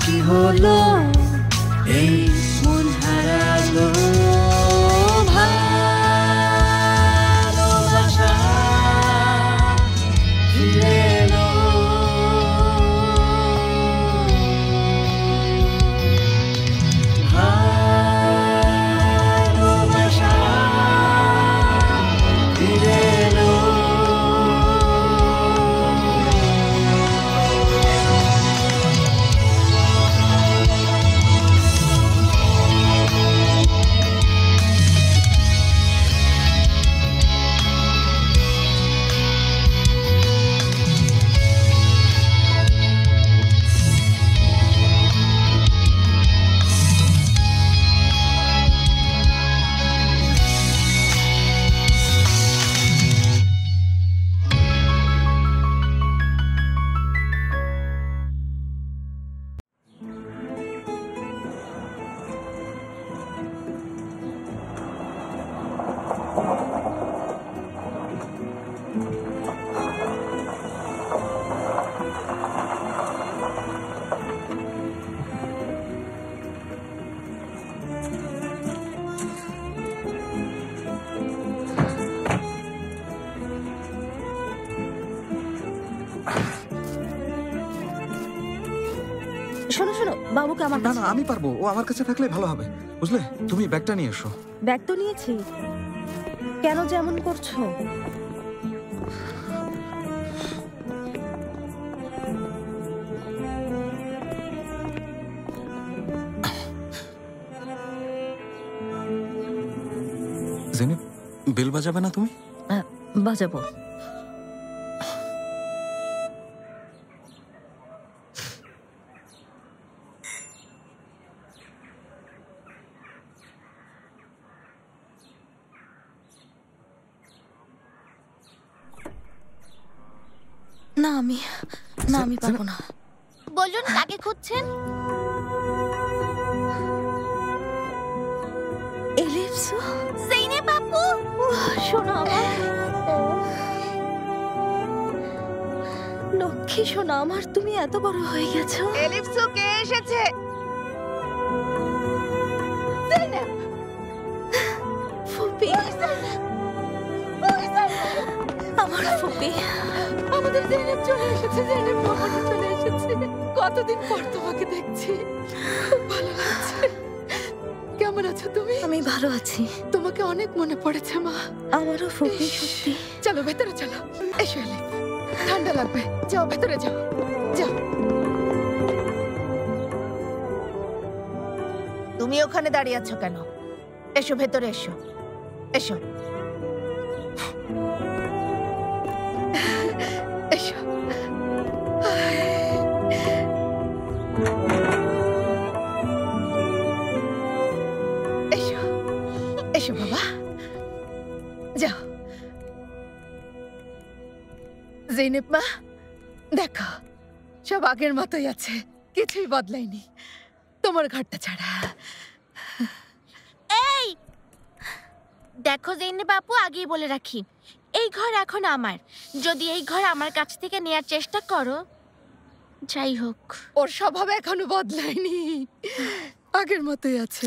কি হলো এই মন হারালো ভালোবাসা ফিরে এলো ভালোবাসা ফিরে এলো শোনো শোনো, বাবুকে আমার না না, আমি পারবো। ও আমার কাছে থাকলে ভালো হবে, বুঝলে? তুমি ব্যাগটা নিয়ে এসো। ব্যাগ তো নিয়েছি, কেন যেমন করছো? জেনিব, বেল বাজাবে না তুমি? বাজাবো। না আমি পারবো না। বলুন কাকে খুঁজছেন? এলিপসো, জেনেব আপু। শোনো আমার লক্ষ্মী, শোনো আমার, তুমি এত বড় হয়ে গেছো। এলিপসো, কে এসেছে? জেনেব। ফুপি, আমার ফুপি। আমাদের জেনেব চলে এসেছে। জেনেব মামনি চলে এসেছে। কতদিন পর তোমাকে দেখছি, খুব ভালো লাগছে। কেমন আছো তুমি? আমি ভালো আছি। তোমাকে অনেক মনে পড়েছে মা। আমারও ফুপি, সত্যি। চলো ভেতরে চলো। এসো এলিফ, ঠান্ডা লাগবে। যাও ভেতরে যাও, যাও। তুমি ওখানে দাঁড়িয়ে আছো কেন? এসো ভেতরে, এসো এসো এসো। এসো এসো বাবা, যাও। জেনেব মা, দেখো সব আগের মতোই আছে, কিছুই বদলায়নি তোমার ঘরটা ছাড়া। এই দেখো জেনেব আপু, আগেই বলে রাখি, এই ঘর এখন আমার। যদি এই ঘর আমার কাছ থেকে নেয়ার চেষ্টা করো, যাই হোক। ওর স্বভাব এখনো বদলায়নি, আগের মতোই আছে।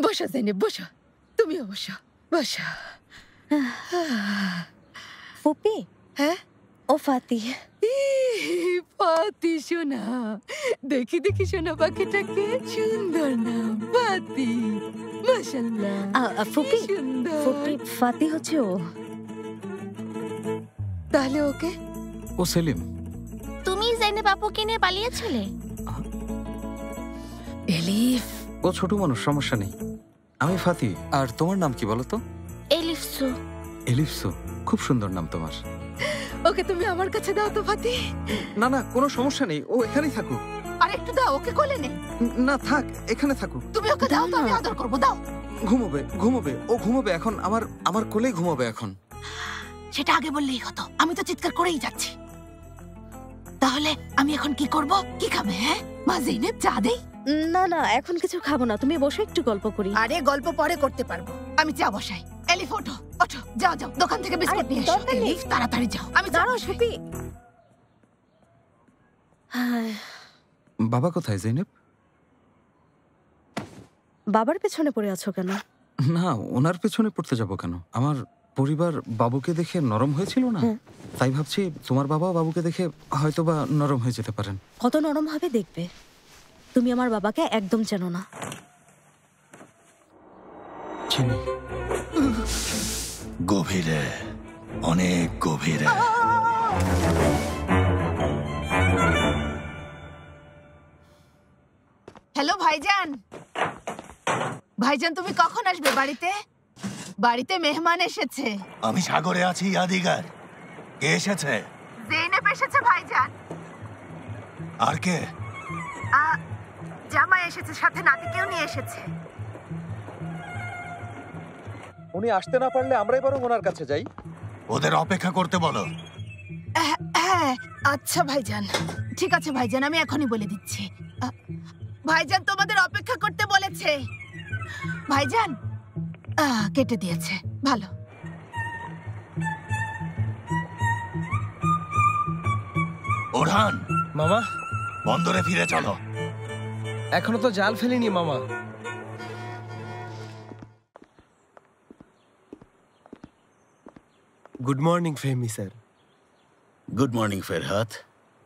বসো জেনেব, বসো। তুমিও বসো, বসো। ফুপি। হ্যাঁ? ও ফাতি। ফাতি শোনা, দেখি দেখি শোনা পাখিটাকে। সুন্দর নাম, ফাতি। মাশাআল্লাহ। ফুপি, সুন্দর। ফুপি ফাতি হচ্ছে ও। তাহলে ওকে? ও সেলিম। তুমি জেনেব আপুকে নিয়ে পালিয়েছিলে? এলিফ। ও ছোট মানুষ, সমস্যা নেই। আমি ফাতি। আর তোমার নাম কি বলো তো? এলিফসো। এলিফসো, খুব সুন্দর নাম তোমার। ওকে তুমি আমার কাছে দাও তো ফাতি। না না, কোনো সমস্যা নেই, ও এখানেই থাকুক। আর একটু দাও, ওকে কোলে নে। না থাক, এখানে থাকুক। তুমি ওকে দাও তো, আমি আদর করবো, দাও। ঘুমোবে ঘুমোবে, ও ঘুমোবে এখন, আমার কোলেই ঘুমোবে এখন। সেটা আগে বললেই হতো, আমি তো চিৎকার করেই যাচ্ছি। তাহলে আমি এখন কি করব? কি খাবে? হ্যাঁ মা জেনেব, চা দেই? না না, এখন কিছু খাবো না, তুমি বসে একটু গল্প করি। আরে গল্প পরে করতে পারবো, আমি চা বসাই। এলিফ ওঠো ওঠো, যাও যাও, দোকান থেকে বিস্কুট নিয়ে এসো। এলিফ তাড়াতাড়ি যাও, আমি চা বসাই। বাবা কোথায় জৈনেব? বাবার পেছনে পড়ে আছো কেন? না, ওনার পেছনে পড়তে যাব কেন? আমার পরিবার বাবুকে দেখে নরম হয়েছিল না, তাই ভাবছি তোমার বাবাও বাবুকে দেখে হয়তোবা নরম হয়ে যেতে পারেন। কত নরম ভাবে দেখবে? তুমি আমার বাবাকে একদম চেনো না। চিনি। গভীরে, অনেক গভীরে। হ্যালো ভাইজান। ভাইজান তুমি কখন আসবে বাড়িতে? বাড়িতে মেহমান এসেছে। আমি সাগরে আছি ইয়াদিগার। কে এসেছে? জেনেব এসেছে ভাইজান। আর কে? জামাই এসেছে, সাথে নাতিকেও নিয়ে এসেছে। উনি আসতে না পারলে আমরাই বরং ওনার কাছে যাই। ওদের অপেক্ষা করতে বলো। হ্যাঁ আচ্ছা ভাইজান, ঠিক আছে ভাইজান, আমি এখনই বলে দিচ্ছি। ভাইজান তোমাদের অপেক্ষা করতে বলেছে। ভাইজান কেটে দিয়েছে, ভালো। ওরহান মামা, বন্দরে ফিরে চলো। এখনো তো জাল ফেলিনি মামা। Good morning Fehmi sir. Good morning Ferhat,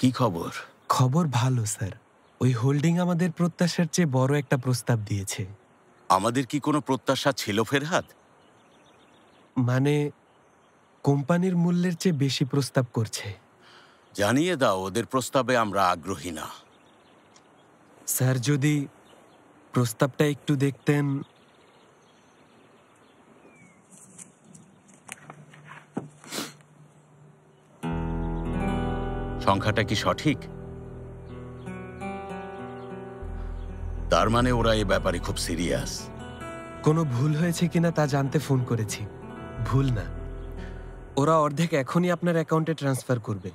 কি খবর? খবর ভালো স্যার। ওই হোল্ডিং আমাদের প্রত্যাশার চেয়ে বড় একটা প্রস্তাব দিয়েছে। আমাদের কি কোনো প্রত্যাশা ছিল ফেরহাত? মানে কোম্পানির মূল্যের চেয়ে বেশি প্রস্তাব করছে। জানিয়ে দাও ওদের প্রস্তাবে আমরা আগ্রহী না। স্যার যদি প্রস্তাবটা একটু দেখতেন। সংখ্যাটা কি সঠিক? তার মানে ওরা এ ব্যাপারে খুব সিরিয়াস। কোনো ভুল হয়েছে কিনা তা জানতে ফোন করেছি। ভুল না, ওরা অর্ধেক এখনই আপনার অ্যাকাউন্টে ট্রান্সফার করবে,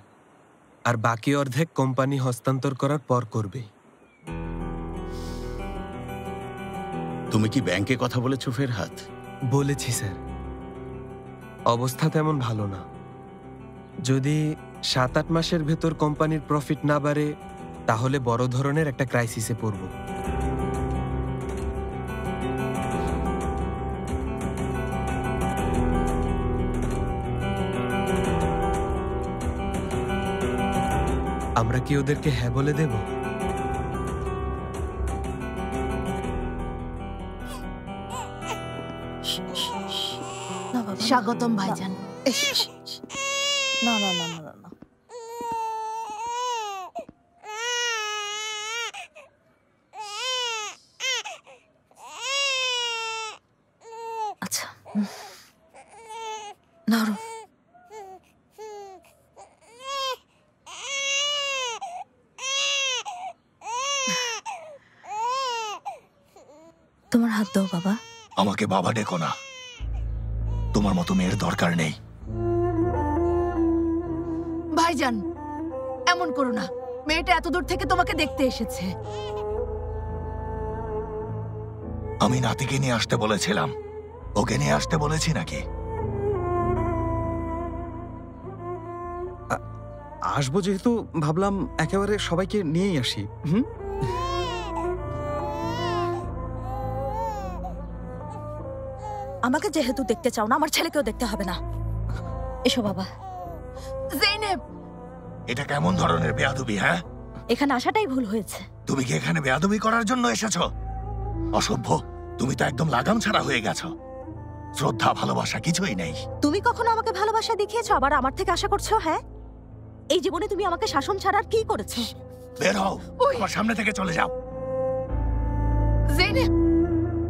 আর বাকি অর্ধেক কোম্পানি হস্তান্তর করার পর করবে। তুমি কি ব্যাংকে কথা বলেছো ফেরহাত? বলেছি স্যার। অবস্থা তেমন ভালো না। যদি 7-8 মাসের ভেতর কোম্পানির প্রফিট না বাড়ে তাহলে বড় ধরনের একটা ক্রাইসিসে পড়ব। আমরা কি ওদেরকে হ্যাঁ বলে দেব? না বাবা, স্বাগতম ভাইজান। না না না না না। আচ্ছা নরম। তোমার হাত দাও বাবা। আমাকে বাবা ডেকো না, তোমার মতো মেয়ের দরকার নেই। ভাইজান এমন করো না, মেয়েটা এত দূর থেকে তোমাকে দেখতে এসেছে। আমি নাতিকে নিয়ে আসতে বলেছিলাম, ওকে নিয়ে আসতে বলেছি নাকি? আসবো যেহেতু ভাবলাম একেবারে সবাইকে নিয়েই আসি। আমাকে যেহেতু দেখতে চাও না, আমার ছেলেকেও দেখতে হবে না। এসো বাবা। জেনেব, এটা কেমন ধরনের বেয়াদবি? হ্যাঁ, এখানে আসাটাই ভুল হয়েছে। তুমি কি এখানে বেয়াদবি করার জন্য এসেছো? অসভ্য, তুমি তো একদম লাগাম ছাড়া হয়ে গেছো। শ্রদ্ধা ভালোবাসা কিছুই নেই। তুমি কখনো আমাকে ভালোবাসা দেখিয়েছো, আবার আমার থেকে আশা করছো? হ্যাঁ, এই জীবনে তুমি আমাকে শাসন ছাড়া আর কি করেছো? বের হও, আমার সামনে থেকে চলে যাও। জেনেব,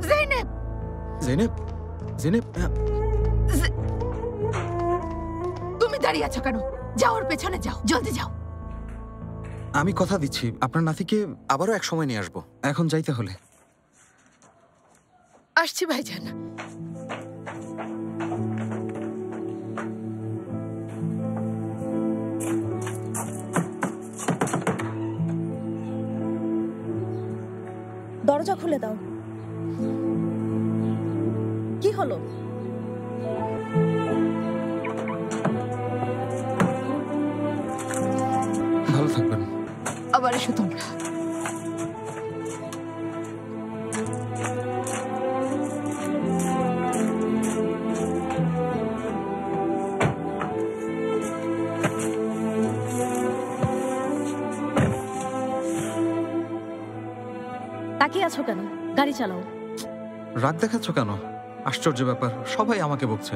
জেনেব, জেনেব, জেনেব, তুমি দাঁড়িয়ে আছো কেন? যাও, ওর পেছনে যাও, জলদি যাও। আমি কথা দিচ্ছি আপনার নাতিকে আবারও এক সময় নিয়ে আসবো। এখন যাইতে হলে আসছি ভাইজান। দরজা খুলে দাও। কি হলো? ভালো থাকবেন। আবার এসো তোমরা। তাকিয়ে আছো কেন? গাড়ি চালাও। রাগ দেখাচ্ছ কেন? আশ্চর্য ব্যাপার, সবাই আমাকে বকছে।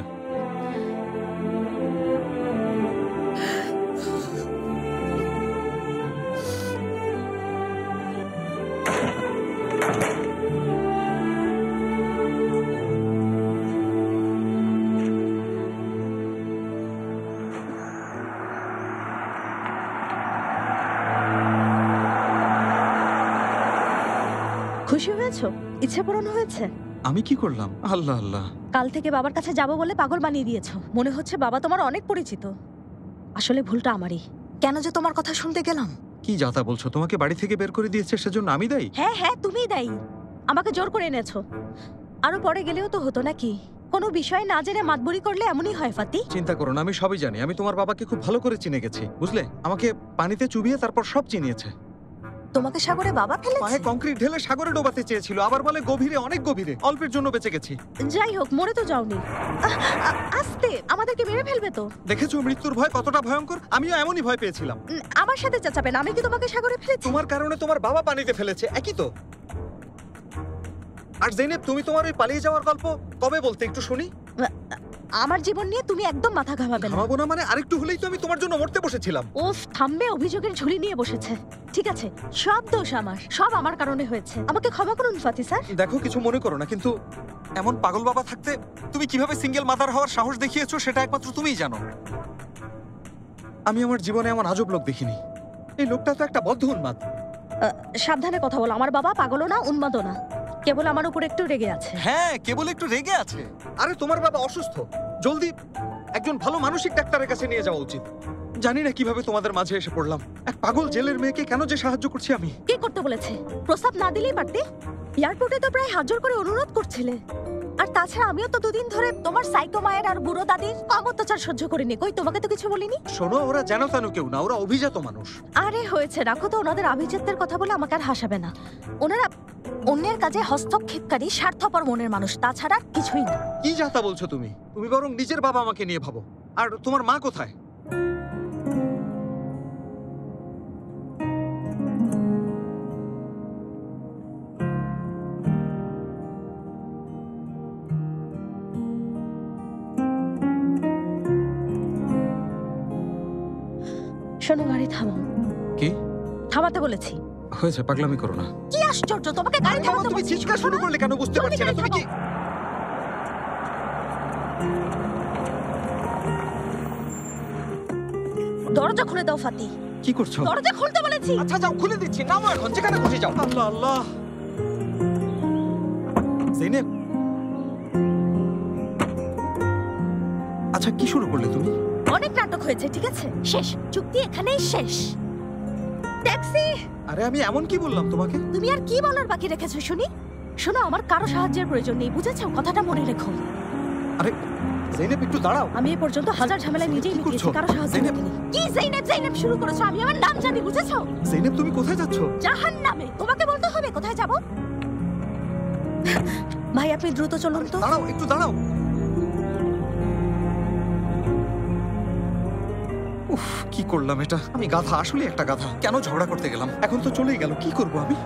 খুশি হয়েছো? ইচ্ছে পূরণ হয়েছে? আমি কি করলাম? আল্লাহ আল্লাহ। কাল থেকে বাবার কাছে যাবো বলে পাগল বানিয়ে দিয়েছো। মনে হচ্ছে বাবা তোমার অনেক পরিচিত। আসলে ভুলটা আমারই। কেন যে তোমার কথা শুনতে গেলাম? কি যাতা বলছো? তোমাকে বাড়ি থেকে বের করে দিয়েছে সেজন্য আমি দায়ী? হ্যাঁ হ্যাঁ, তুমিই দায়ী। আমাকে জোর করে এনেছো। আরো পরে গেলেও তো হতো নাকি? কোনো বিষয় না জেনে মাতবুরি করলে এমনই হয় ফাতি। চিন্তা করো না, আমি সবই জানি। আমি তোমার বাবাকে খুব ভালো করে চিনে গেছি, বুঝলে? আমাকে পানিতে চুবিয়ে তারপর সব চিনিয়েছে। তোমাকে সাগরে বাবা ফেলেছে? পায়ে কংক্রিট ঢেলে সাগরে ডোবাতে চেয়েছিল, আবার বলে গভীরে, অনেক গভীরে। অল্পের জন্য বেঁচে গেছি। যাই হোক, মরে তো যাওনি। আস্তে, আমাদেরকে মেরে ফেলবে তো। দেখেছো মৃত্যুর ভয় কতটা ভয়ঙ্কর? আমিও এমনই ভয় পেয়েছিলাম। আমার সাথে চাচাবেন, আমি কি তোমাকে সাগরে ফেলেছি? তোমার কারণে তোমার বাবা পানিতে ফেলেছে, একই তো। আর জেনেব, তুমি তোমার ওই পালিয়ে যাওয়ার গল্প কবে বলতে একটু শুনি? আমার জীবন নিয়ে তুমি একদম মাথা ঘামাবে না। ঘামাবো না মানে? আরেকটু হলেই তো আমি তোমার জন্য মরতে বসেছিলাম। ওফ, থামবে। অভিযোগের ঝুলি নিয়ে বসেছে। ঠিক আছে, সব দোষ আমার, সব আমার কারণে হয়েছে। আমাকে ক্ষমা করুন ফাতি স্যার। দেখো, কিছু মনে করো না, কিন্তু এমন পাগল বাবা থাকতে তুমি কিভাবে সিঙ্গেল মাদার হওয়ার সাহস দেখিয়েছো সেটা একমাত্র তুমিই জানো। আমি আমার জীবনে এমন আজব লোক দেখিনি। এই লোকটা তো একটা বদ্ধ উন্মাদ। সাবধানে কথা বলো। আমার বাবা পাগলও না, উন্মাদও না, কেবল আমার উপর একটু রেগে আছে। হ্যাঁ, কেবল একটু রেগে আছে। আরে তোমার বাবা অসুস্থ, জলদি একজন ভালো মানসিক ডাক্তারের কাছে নিয়ে যাওয়া উচিত। জানি না কিভাবে তোমাদের মাঝে এসে পড়লাম। এক পাগল জেলের মেয়েকে কেন যে সাহায্য করছি আমি। কে করতে বলেছে? প্রস্তাব না দিলেই পারতে। এয়ারপোর্টে তো প্রায় হাত জোর করে অনুরোধ করছিলে। আর তাছাড়া আমিও তো দুদিন ধরে তোমার সাইকো মায়ের আর বুড়ো দাদির কম অত্যাচার সহ্য করিনি। কই, তোমাকে তো কিছু বলিনি। শোনো, ওরা যেন তেন কেউ না, ওরা অভিজাত মানুষ। আরে হয়েছে, রাখো তো ওনাদের আভিজাত্যের কথা বলে আমাকে আর হাসাবে না। ওনারা অন্যের কাজে হস্তক্ষেপকারী স্বার্থপর মনের মানুষ, তাছাড়া কিছুই না। কি যাতা বলছো তুমি? তুমি বরং নিজের বাবা আমাকে নিয়ে ভাবো। আর তোমার মা কোথায়? শোনো, গাড়ি থামাও। কি? থামাতে বলেছি। হয়েছে, পাগলামি করো না। কি আশ্চর্য, তোমাকে গাড়ি থামাতে তুমি বলেছি। চিৎকার শুরু করলে কেন বুঝতে পারছি না। তুমি কি দরজা খুলে দাও ফাতি। কি করছো? দরজা খুলতে বলেছি। আচ্ছা যাও, খুলে দিচ্ছি। নামো এখন, যেখানে খুশি যাও। আল্লাহ আল্লাহ। জেনেব, আচ্ছা কি শুরু করলে তুমি? অনেক নাটক হয়েছে, ঠিক আছে? শেষ, চুক্তি এখানেই শেষ। ট্যাক্সি। আরে আমি এমন কি বললাম তোমাকে? তুমি আর কি বলার বাকি রেখেছো শুনি? শোনো, আমার কারো সাহায্যের প্রয়োজন নেই, বুঝেছো? কথাটা মনে রেখো। আরে জেনেব, একটু দাঁড়াও। আমি এ পর্যন্ত হাজার ঝামেলায় নিজেই কি মিটিয়েছি, করছো? কারো সাহায্য জেনেব। নিইনি। কি জেনেব জেনেব শুরু করেছো? আমি আমার নাম জানি, বুঝেছো? জেনেব, তুমি কোথায় যাচ্ছ? জাহান্নামে। তোমাকে বলতে হবে কোথায় যাব। ভাই, আপনি দ্রুত চলুন তো। দাঁড়াও, একটু দাঁড়াও। উফ, কি করলাম এটা? আমি গাধা, আসলে একটা গাধা। কেন ঝগড়া করতে গেলাম? এখন তো চলেই গেল, কি করব আমি?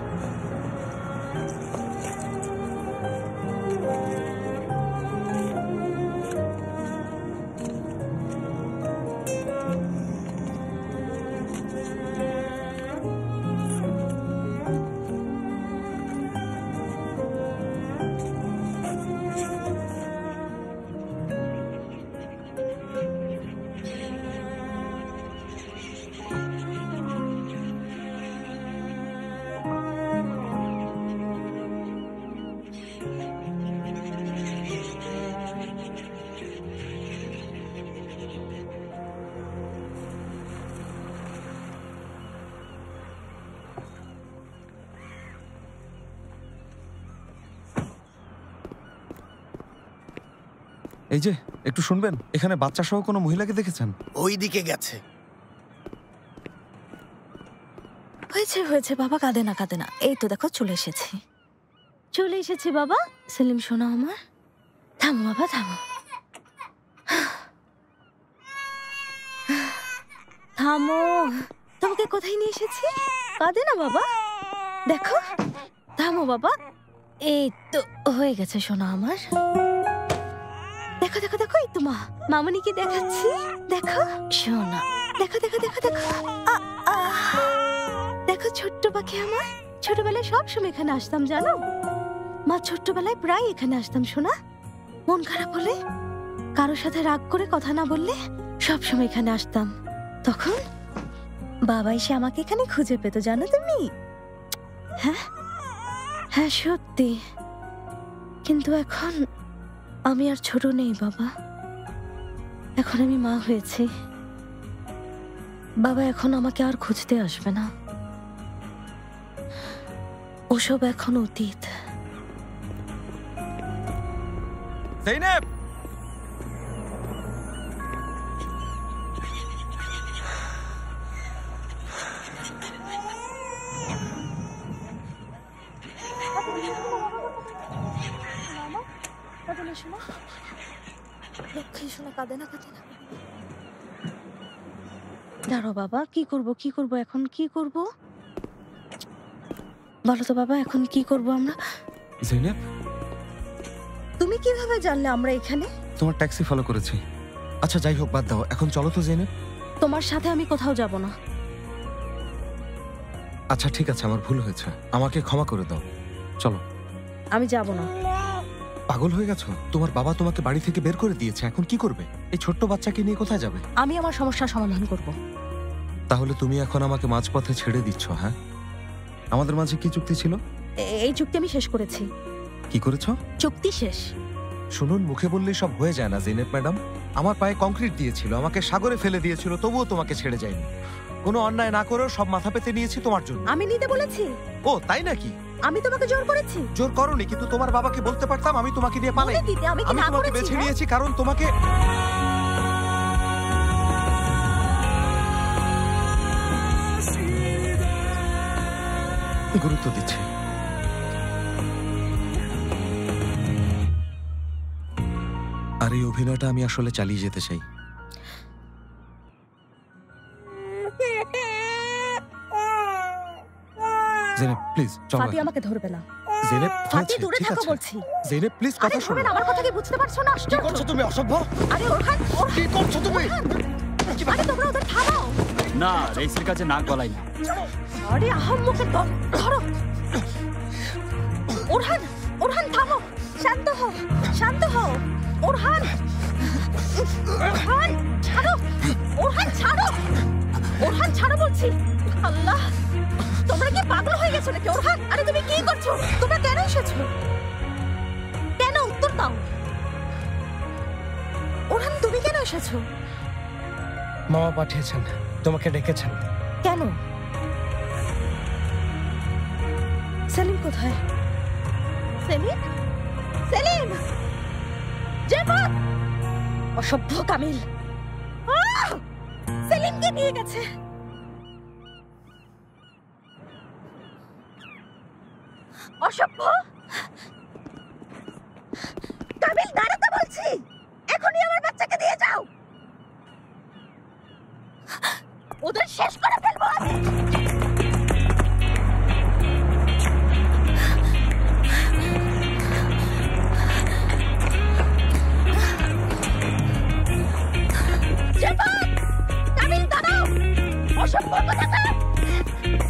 এই যে, একটু শুনবেন। এখানে বাচ্চা সহ কোনো মহিলাকে দেখেছেন? ওই দিকে গেছে। হয়েছে হয়েছে বাবা, কাঁদে না কাঁদে না। এই তো দেখো, চলে এসেছি। চলে এসেছি বাবা। সেলিম শোনো আমার, থামো বাবা, থামো। থামো। তোমাকে কোথায় নিয়ে এসেছি? কাঁদে না বাবা, দেখো। থামো বাবা, এই তো হয়ে গেছে সোনা আমার। দেখো দেখো দেখো, এই তো মা, মামুনিকে দেখাচ্ছি, দেখো সোনা, দেখো দেখো দেখো দেখো, দেখো ছোট্ট পাখি আমার। ছোটবেলায় সব সময় এখানে আসতাম জানো মা, ছোট্টবেলায় প্রায় এখানে আসতাম সোনা। মন খারাপ হলে, কারোর সাথে রাগ করে কথা না বললে সব সময় এখানে আসতাম। তখন বাবা এসে আমাকে এখানে খুঁজে পেত জানো তুমি। হ্যাঁ হ্যাঁ সত্যি, কিন্তু এখন আমি আর ছোট নেই বাবা, এখন আমি মা হয়েছি। বাবা এখন আমাকে আর খুঁজতে আসবে না, ওসব এখন অতীত। জৈনেব, দাঁড়ো বাবা, কি করব কি করব এখন, কি করব বলো তো বাবা, এখন কি করব আমরা? জৈনেব, তুমি কিভাবে জানলে আমরা এখানে? তোমার ট্যাক্সি ফলো করেছি। আচ্ছা যাই হোক, বাদ দাও, এখন চলো তো জৈনেব। তোমার সাথে আমি কোথাও যাব না। আচ্ছা ঠিক আছে, আমার ভুল হয়েছে, আমাকে ক্ষমা করে দাও, চলো। আমি যাব না। পাগল হয়ে গেছো? তোমার বাবা তোমাকে বাড়ি থেকে বের করে দিয়েছে, এখন কি করবে? এই ছোট্ট বাচ্চাকে নিয়ে কোথায় যাবে? আমি আমার সমস্যার সমাধান করব। তাহলে তুমি এখন আমাকে মাঝপথে ছেড়ে দিচ্ছ? হ্যাঁ, আমাদের মাঝে কি চুক্তি ছিল? এই চুক্তি আমি শেষ করেছি। কি করেছো? চুক্তি শেষ। শুনুন, মুখে বললেই সব হয়ে যায় না জৈনেব ম্যাডাম। আমার পায়ে কংক্রিট দিয়েছিল, আমাকে সাগরে ফেলে দিয়েছিল, তবুও তোমাকে ছেড়ে যায়নি। কোনো অন্যায় না করেও সব মাথা পেতে নিয়েছি তোমার জন্য। আমি নিতে বলেছি? ও তাই নাকি? আমি তোমাকে জোর করেছি? জোর করনি, কিন্তু তোমার বাবাকে বলতে পারতাম আমি তোমাকে নিয়ে পালাই। বলে দিতে আমি কি আমি না তোমাকে করেছি? বেছে হ্যাঁ? নিয়েছি কারণ তোমাকে গুরুত্ব দিচ্ছে। আর এই অভিনয়টা আমি আসলে চালিয়ে যেতে চাই। জেনেব প্লিজ চলো। ফাতি আমাকে ধরবে না। জেনেব ফাতি দূরে থাকো বলছি। জেনেব প্লিজ কথা শোনো। আরে আমার কথা কি বুঝতে পারছো না? কি করছো তুমি অসভ্য? আরে ওরহান, কি করছো তুমি? আরে তোমরা ওদের থামাও। না, রেসের কাছে নাক গলাই না। আরে আহাম্মকে ধরো। ওরহান, ওরহান থামো, শান্ত হও, শান্ত হও। ওরহান, ওরহান ছাড়ো, ওরহান ছাড়ো, ওরহান ছাড়ো বলছি। আল্লাহ, তোমরা কি পাগল হয়ে গেছো নাকি? ওরহান, আরে তুমি কি করছো? তোমরা কেন এসেছো? কেন? উত্তর দাও। ওরহান, তুমি কেন এসেছো? মামা পাঠিয়েছেন, তোমাকে ডেকেছেন। কেন? সেলিম কোথায়? সেলিম, সেলিম, জেফাত, অসভ্য কামিল, সেলিমকে নিয়ে গেছে। অসভ্য কামিল, দাঁড়াতে বলছি, এখনই আমার বাচ্চাকে দিয়ে যাও। ওদের শেষ করে ফেলবো আমি। কামিল দাঁড়াও, অসভ্য কোথাকার,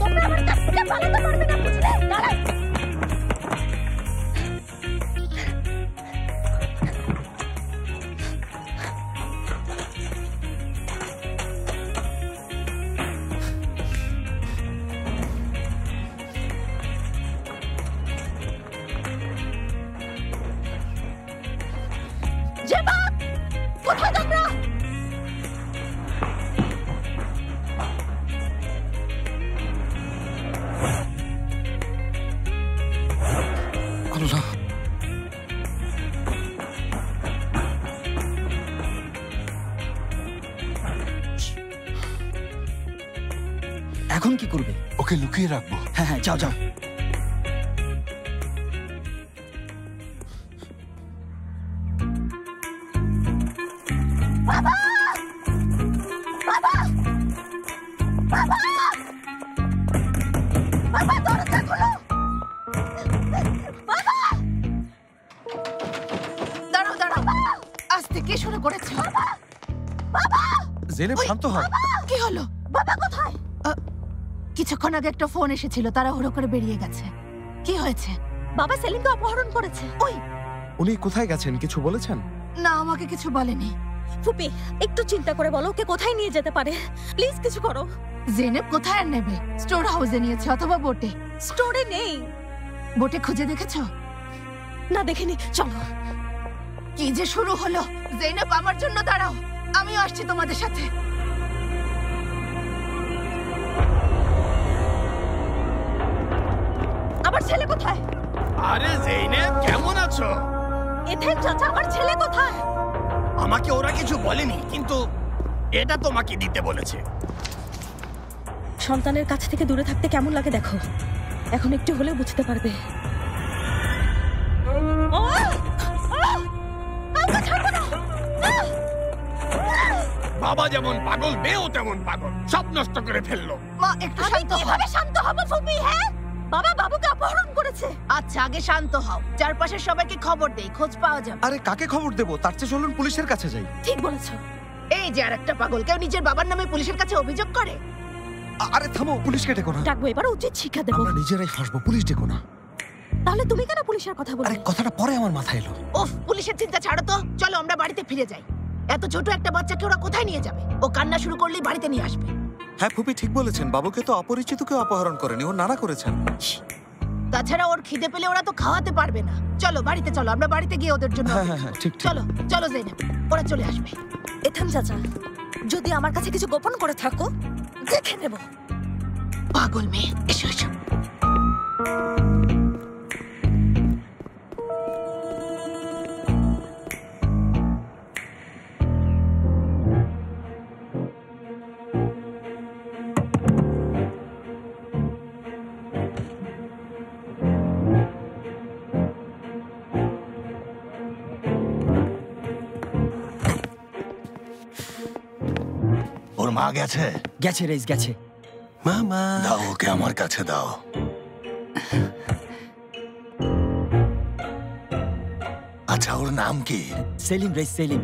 তোমরা আমার কাছ থেকে পালাতে পারবে না, বুঝলে? দাঁড়াও। কোথায় তোমরা? আল্লাহ, এখন কি করবে? ওকে লুকিয়ে রাখবো। হ্যাঁ হ্যাঁ, যাও যাও। বাবা! বাবা! বাবা! বাবা, দরজা খোলো! জেনেব শান্ত হও। কি হলো? বাবা কোথায়? কিছুক্ষণ আগে একটা ফোন এসেছিল, তারা হুড়ো করে বেরিয়ে গেছে। কি হয়েছে? বাবা সেলিমকে অপহরণ করেছে। ওই উনি কোথায় গেছেন কিছু বলেছেন? না, আমাকে কিছু বলেনি। ফুপি একটু চিন্তা করে বলো ওকে কোথায় নিয়ে যেতে পারে। প্লিজ কিছু করো। জেনেব কোথায় আর নেবে? স্টোর হাউসে নিয়েছে অথবা বোটে। স্টোরে নেই। বোটে খুঁজে দেখেছো? না দেখিনি, চলো। কি যে শুরু হলো! জেনেব আমার জন্য দাঁড়াও, আমিও আসছি তোমাদের সাথে। আমার ছেলে কোথায়? আরে জেনেব, কেমন আছো? এথেন চাচা, আমার ছেলে কোথায়? আমাকে ওরা কিছু বলেনি, কিন্তু এটা তোমাকে দিতে বলেছে। সন্তানের কাছ থেকে দূরে থাকতে কেমন লাগে দেখো, এখন একটু হলেও বুঝতে পারবে। বাবা যেমন পাগল, মেয়েও তেমন পাগল, সব নষ্ট করে ফেললো। মা একটু শান্ত হও। কিভাবে শান্ত হব ফুপি? হ্যাঁ, বাবা বাবুকে অপহরণ করেছে। আচ্ছা, আগে শান্ত হও, চারপাশের সবাইকে খবর দেই, খোঁজ পাওয়া যাবে। আরে কাকে খবর দেবো? তার চেয়ে চলুন পুলিশের কাছে যাই। ঠিক বলেছো। এই যে আরেকটা পাগল, কেউ নিজের বাবার নামে পুলিশের কাছে অভিযোগ করে। আরে থামো, পুলিশকে ডেকো না। ডাকবো, এবার উচিত শিক্ষা দেবো। আমরা নিজেরাই ফাঁসবো, পুলিশ ডেকো না। তাহলে তুমি কেন পুলিশের কথা আরে বললে? কথাটা পরে আমার মাথায় এলো। ওফ, পুলিশের চিন্তা ছাড়ো তো, চলো আমরা বাড়িতে ফিরে যাই। এত ছোট একটা বাচ্চাকে ওরা কোথায় নিয়ে যাবে? ও কান্না শুরু করলেই বাড়িতে নিয়ে আসবে। হ্যাঁ ফুপি ঠিক বলেছেন, বাবুকে তো অপরিচিত কেউ অপহরণ করেনি, ও নানা করেছেন। তাছাড়া ওর খিদে পেলে ওরা তো খাওয়াতে পারবে না। চলো বাড়িতে চলো, আমরা বাড়িতে গিয়ে ওদের জন্য হ্যাঁ হ্যাঁ হ্যাঁ, ঠিক ঠিক। চলো চলো জেনেব, ওরা চলে আসবে। এথান চাচা, যদি আমার কাছে কিছু গোপন করে থাকো দেখে নেব। পাগল মেয়ে, এসো এসো। ওর মা গেছে? গেছে রেস, গেছে। মামা দাও ওকে আমার কাছে দাও। আচ্ছা, ওর নাম কি? সেলিম রেস, সেলিম।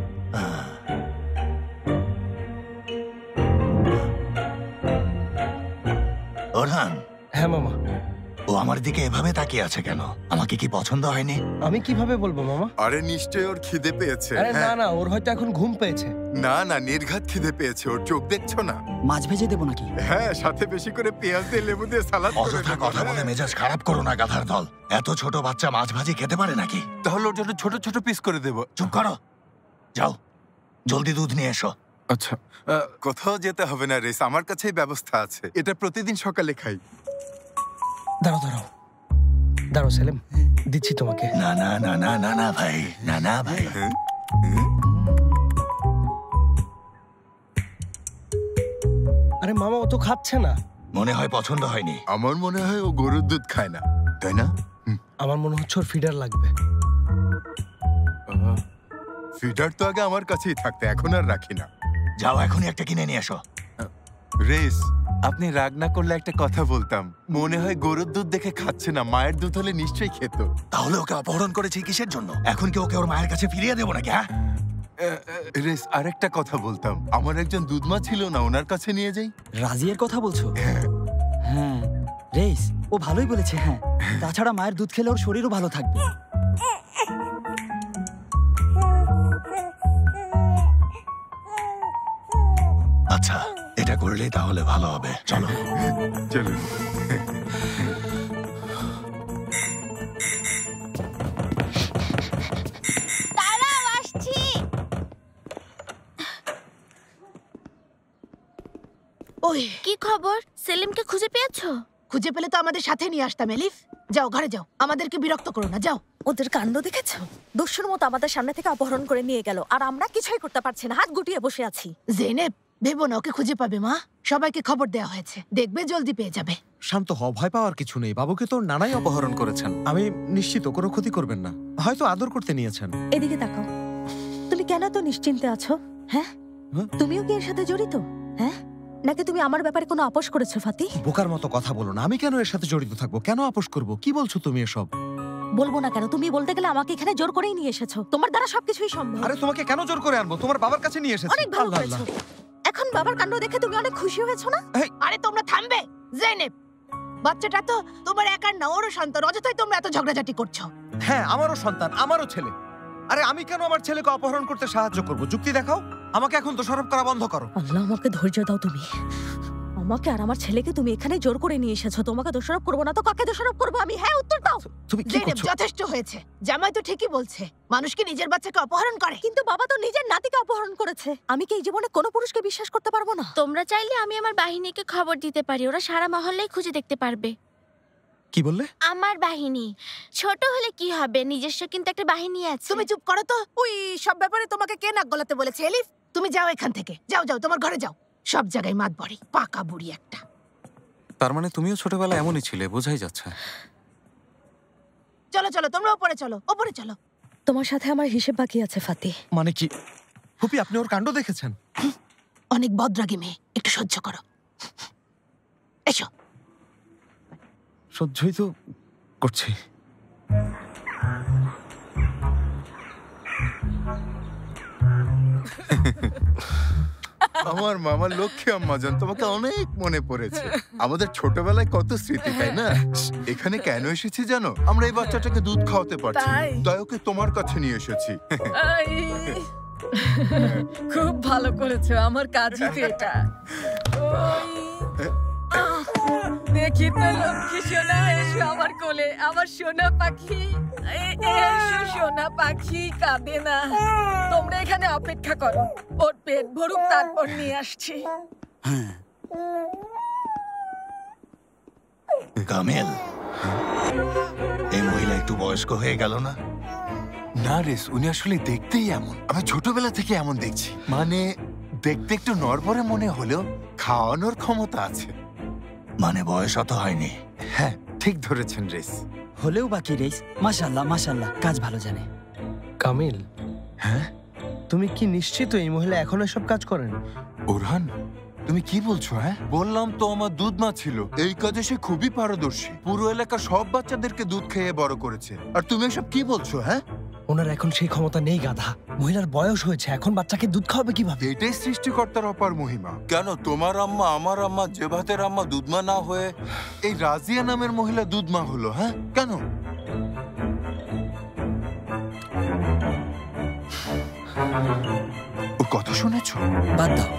ওরহান, হ্যাঁ মামা। ও আমার দিকে এভাবে তাকিয়ে আছে কেন? আমাকে কি পছন্দ হয়নি? আমি কিভাবে বলবো মামা? আরে নিশ্চয়ই ওর খিদে পেয়েছে। আরে না হ্যাঁ। না, ওর হয়তো এখন ঘুম পেয়েছে। না না, নির্ঘাত খিদে পেয়েছে ওর, চোখ দেখছো না? মাছ ভেজে দেবো নাকি? হ্যাঁ, সাথে বেশি করে পেঁয়াজ দিয়ে লেবু দিয়ে সালাদ করে অযথা দেবো। কথা বলে মেজাজ খারাপ করো না, গাধার দল। এত ছোট বাচ্চা মাছ ভাজি খেতে পারে নাকি? তাহলে ওর জন্য ছোট ছোট পিস করে দেবো। চুপ করো, যাও জলদি দুধ নিয়ে এসো। আচ্ছা, কোথাও যেতে হবে না রেস, আমার কাছেই ব্যবস্থা আছে। এটা প্রতিদিন সকালে খাই। দাঁড়াও দাঁড়াও দাঁড়াও সেলিম, দিচ্ছি তোমাকে। না না না না না না ভাই, না না ভাই। আরে মামা, ও তো খাচ্ছে না। মনে হয় পছন্দ হয়নি। আমার মনে হয় ও গরুর দুধ খায় না, তাই না? আমার মনে হচ্ছে ওর ফিডার লাগবে। ফিডার তো আগে আমার কাছেই থাকতে, এখন আর রাখি না। যাও এখনই একটা কিনে নিয়ে এসো। রেস, আপনি রাগ না করলে একটা কথা বলতাম। মনে হয় গরুর দুধ দেখে খাচ্ছে না, মায়ের দুধ হলে নিশ্চয়ই খেত। তাহলে ওকে অপহরণ করেছি কিসের জন্য? এখন কি ওকে ওর মায়ের কাছে ফিরিয়ে দেবো নাকি? হ্যাঁ রেস, আরেকটা কথা বলতাম। আমার একজন দুধমা ছিল না, ওনার কাছে নিয়ে যাই। রাজিয়ের কথা বলছো? হ্যাঁ রেস, ও ভালোই বলেছে। হ্যাঁ, তাছাড়া মায়ের দুধ খেলে ওর শরীরও ভালো থাকবে। আচ্ছা, এটা করলেই তাহলে ভালো হবে। চলো চলুন। দাঁড়াও, আসছি। ওই কি খবর? সেলিমকে খুঁজে পেয়েছো? খুঁজে পেলে তো আমাদের সাথে নিয়ে আসতাম। এলিফ, যাও ঘরে যাও, আমাদেরকে বিরক্ত করো না, যাও। ওদের কাণ্ড দেখেছো? দস্যুর মতো আমাদের সামনে থেকে অপহরণ করে নিয়ে গেল, আর আমরা কিছুই করতে পারছি না, হাত গুটিয়ে বসে আছি। জেনেব, ভেবো না, ওকে খুঁজে পাবে মা। সবাইকে খবর দেওয়া হয়েছে, দেখবে জলদি পেয়ে যাবে। শান্ত হও, ভয় পাওয়ার কিছু নেই। বাবুকে তো নানাই অপহরণ করেছেন, আমি নিশ্চিত কোনো ক্ষতি করবেন না। হয়তো আদর করতে নিয়েছেন। এদিকে তাকাও, তুমি কেন তো নিশ্চিন্তে আছো? হ্যাঁ, তুমিও কি এর সাথে জড়িত? হ্যাঁ, নাকি তুমি আমার ব্যাপারে কোনো আপোষ করেছো ফাতি? বোকার মতো কথা বলো না। আমি কেন এর সাথে জড়িত থাকবো? কেন আপোষ করব? কি বলছো তুমি এসব? বলবো না কেন? তুমি বলতে গেলে আমাকে এখানে জোর করেই নিয়ে এসেছো। তোমার দ্বারা সবকিছুই সম্ভব। আরে তোমাকে কেন জোর করে আনবো? তোমার বাবার কাছে নিয়ে এসেছি। অনেক ভালো আল্লাহ করেছো। আল্লাহ। এখন বাবার কাণ্ড দেখে তুমি অনেক খুশি হয়েছো না? আরে তোমরা থামবে। জেনেব, বাচ্চাটা তো তোমার একার না, ওরও সন্তান। অযথাই তোমরা এত ঝগড়াঝাটি করছো। হ্যাঁ, আমারও সন্তান, আমারও ছেলে। আরে আমি কেন আমার ছেলেকে অপহরণ করতে সাহায্য করব? যুক্তি দেখাও। আমাকে এখন দোষারোপ করা বন্ধ করো। আল্লাহ, আমাকে ধৈর্য দাও। তুমি আমাকে আর আমার ছেলেকে তুমি এখানে জোর করে নিয়ে এসেছো। তোমাকে দোষারোপ করবো না তো কাকে দোষারোপ করবো আমি? হ্যাঁ, উত্তর দাও। তুমি কি জেনেব, করছো? যথেষ্ট হয়েছে। জামাই তো ঠিকই বলছে, মানুষ কি নিজের বাচ্চাকে অপহরণ করে? কিন্তু বাবা তো নিজের নাতিকে অপহরণ করেছে। আমি কি এই জীবনে কোনো পুরুষকে বিশ্বাস করতে পারবো না? তোমরা চাইলে আমি আমার বাহিনীকে খবর দিতে পারি, ওরা সারা মহল্লায় খুঁজে দেখতে পারবে। কি বললে? আমার বাহিনী ছোট হলে কি হবে, নিজস্ব কিন্তু একটা বাহিনী আছে। তুমি চুপ করো তো। ওই সব ব্যাপারে তোমাকে কে নাক গলাতে বলেছে? এলিফ, তুমি যাও এখান থেকে। যাও যাও, তোমার ঘরে যাও। সব জায়গায় মাতবড়ি, পাকা বুড়ি একটা। তার মানে তুমিও ছোটবেলায় এমনই ছিলে, বোঝাই যাচ্ছে। চলো চলো, তোমরা ওপরে চলো, ওপরে চলো। তোমার সাথে আমার হিসেব বাকি আছে ফাতি। মানে কি? ফুপি, আপনি ওর কাণ্ড দেখেছেন? অনেক বদরাগী মেয়ে, একটু সহ্য করো। এসো। সহ্যই তো করছি। আমার মামার লক্ষ্মী আম্মাজান, তোমাকে অনেক মনে পড়েছে। আমাদের ছোটবেলায় কত স্মৃতি, তাই না? এখানে কেন এসেছি জানো? আমরা এই বাচ্চাটাকে দুধ খাওয়াতে পারছি না, তাই ওকে তোমার কাছে নিয়ে এসেছি। খুব ভালো করেছো, আমার কাজই তো এটা। দেখি তো লক্ষ্মী সোনা, এসো আমার কোলে, আমার সোনা পাখি। এসো সোনা পাখি, কাঁদে না। তোমরা এখানে অপেক্ষা করো, ওর পেট ভরুক, তারপর নিয়ে আসছি। কামেল, এই মহিলা একটু বয়স্ক হয়ে গেল না? না রেস, উনি আসলে দেখতেই এমন। আমি ছোটবেলা থেকে এমন দেখছি। মানে দেখতে একটু নড়বড়ে মনে হলেও খাওয়ানোর ক্ষমতা আছে। মানে বয়স অত হয়নি। হ্যাঁ, ঠিক ধরেছেন রেস। হলেও বাকি রেস, মাশাআল্লাহ মাশাআল্লাহ, কাজ ভালো জানে। কামিল, হ্যাঁ, তুমি কি নিশ্চিত এই মহিলা এখন এসব কাজ করেন? ওরহান, তুমি কি বলছো? হ্যাঁ, বললাম তো আমার দুধ মা ছিল। এই কাজে সে খুবই পারদর্শী। পুরো এলাকার সব বাচ্চাদেরকে দুধ খেয়ে বড় করেছে। আর তুমি এসব কি বলছো? হ্যাঁ, ওনার এখন সেই ক্ষমতা নেই গাধা। মহিলার বয়স হয়েছে, এখন বাচ্চাকে দুধ খাওয়াবে কিভাবে? এটাই সৃষ্টিকর্তার অপার মহিমা। কেন তোমার আম্মা, আমার আম্মা, যে ভাতের আম্মা দুধমা না হয়ে এই রাজিয়া নামের মহিলা দুধমা হলো? হ্যাঁ, কেন? ওর কথা শুনেছো? বাদ দাও।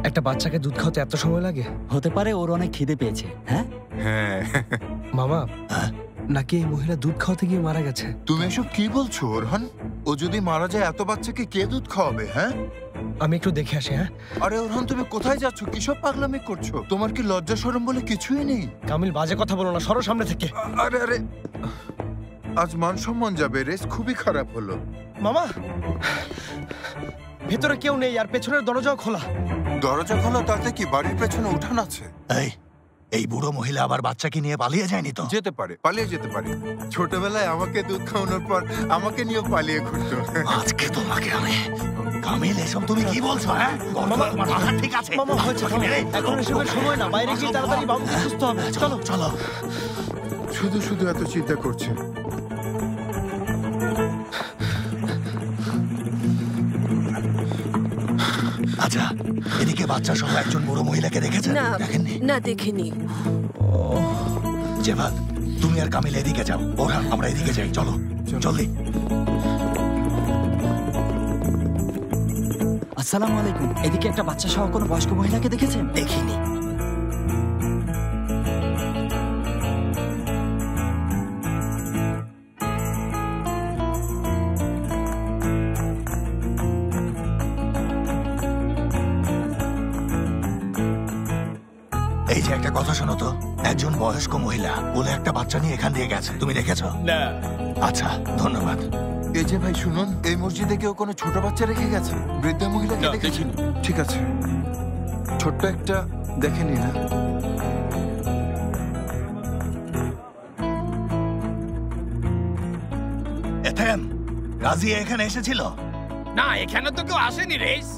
একটা বাচ্চাকে দুধ খাওয়াতে এত সময় লাগে? হতে পারে ওর অনেক খিদে পেয়েছে। হ্যাঁ হ্যাঁ। মামা, নাকি এই মহিলা দুধ খাওয়াতে গিয়ে মারা গেছে? তুমি এসব কি বলছো ওরহান? ও যদি মারা যায় এত বাচ্চাকে কে দুধ খাওয়াবে? হ্যাঁ, আমি একটু দেখে আসি। হ্যাঁ। আরে ওরহান, তুমি কোথায় যাচ্ছ? কিসব পাগলামি করছো? তোমার কি লজ্জা শরম বলে কিছুই নেই? কামিল, বাজে কথা বলো না, সরো সামনে থেকে। আরে আরে, আজ মান সম্মান যাবে। রেস খুবই খারাপ হলো। মামা, ভেতরে কেউ নেই আর পেছনের দরজাও খোলা। দরজা খোলা, তাতে কি? বাড়ির পেছনে উঠান আছে। এই বুড়ো মহিলা আবার বাচ্চাকে নিয়ে পালিয়ে যায়নি তো? যেতে পারে, পালিয়ে যেতে পারে। ছোটবেলায় আমাকে দুধ খাওয়ানোর পর আমাকে নিয়ে পালিয়ে ঘুরতো। আজকে তোমাকে আমি। কামিল, এসব তুমি কি বলছো? হ্যাঁ, মাথা ঠিক আছে? মামা, হয়েছে, এখন এসবের সময় না। বাইরে গিয়ে তাড়াতাড়ি বাবুকে সুস্থ হবে। চলো চলো। শুধু শুধু এত চিন্তা করছে। আচ্ছা, এদিকে বাচ্চা সহ একজন বুড়ো মহিলাকে দেখেছেন? দেখেননি? না, দেখিনি। জেভাদ, তুমি আর কামিল এদিকে যাও। ওরহান, আমরা এদিকে যাই। চলো জলদি। আসসালামু আলাইকুম। এদিকে একটা বাচ্চা সহ কোনো বয়স্ক মহিলাকে দেখেছেন? দেখিনি। এই যে একটা কথা শোনো তো, একজন বয়স্ক মহিলা বলে একটা বাচ্চা নিয়ে এখান দিয়ে গেছে। তুমি দেখেছো? না। আচ্ছা, ধন্যবাদ। এই যে ভাই শুনুন, এই মসজিদে কেউ কোনো ছোট বাচ্চা রেখে গেছে? বৃদ্ধা মহিলাকে দেখেছিনি? ঠিক আছে, ছোট্ট একটা দেখে নি না। রাজিয়া এখানে এসেছিল? না, এখানে তো কেউ আসেনি রেস।